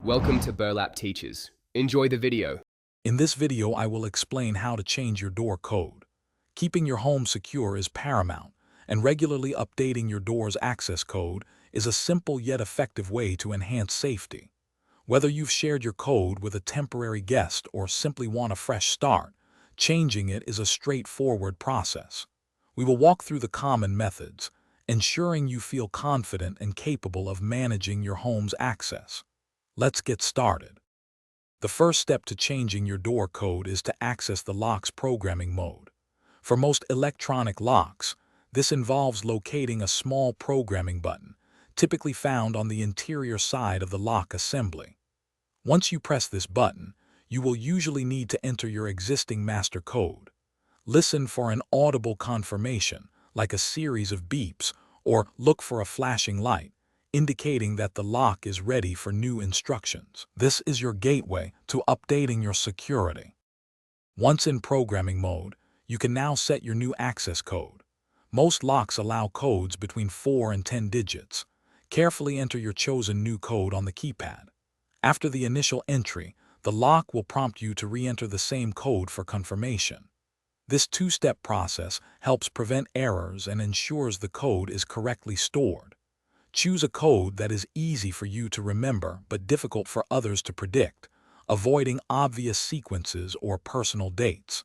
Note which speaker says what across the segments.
Speaker 1: Welcome to Burlap Teachers. Enjoy the video.
Speaker 2: In this video, I will explain how to change your door code. Keeping your home secure is paramount, and regularly updating your door's access code is a simple yet effective way to enhance safety. Whether you've shared your code with a temporary guest or simply want a fresh start, changing it is a straightforward process. We will walk through the common methods, ensuring you feel confident and capable of managing your home's access. Let's get started. The first step to changing your door code is to access the lock's programming mode. For most electronic locks, this involves locating a small programming button, typically found on the interior side of the lock assembly. Once you press this button, you will usually need to enter your existing master code. Listen for an audible confirmation, like a series of beeps, or look for a flashing light, indicating that the lock is ready for new instructions. This is your gateway to updating your security. Once in programming mode, you can now set your new access code. Most locks allow codes between 4 and 10 digits. Carefully enter your chosen new code on the keypad. After the initial entry, the lock will prompt you to re-enter the same code for confirmation. This two-step process helps prevent errors and ensures the code is correctly stored. Choose a code that is easy for you to remember but difficult for others to predict, avoiding obvious sequences or personal dates.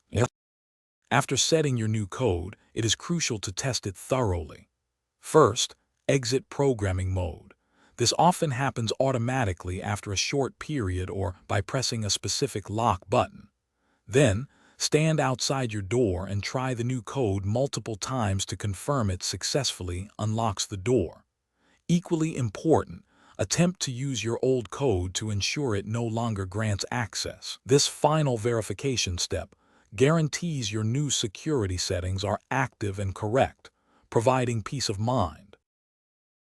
Speaker 2: After setting your new code, it is crucial to test it thoroughly. First, exit programming mode. This often happens automatically after a short period or by pressing a specific lock button. Then, stand outside your door and try the new code multiple times to confirm it successfully unlocks the door. Equally important, attempt to use your old code to ensure it no longer grants access. This final verification step guarantees your new security settings are active and correct, providing peace of mind.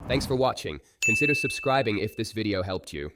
Speaker 1: Thanks for watching. Consider subscribing if this video helped you.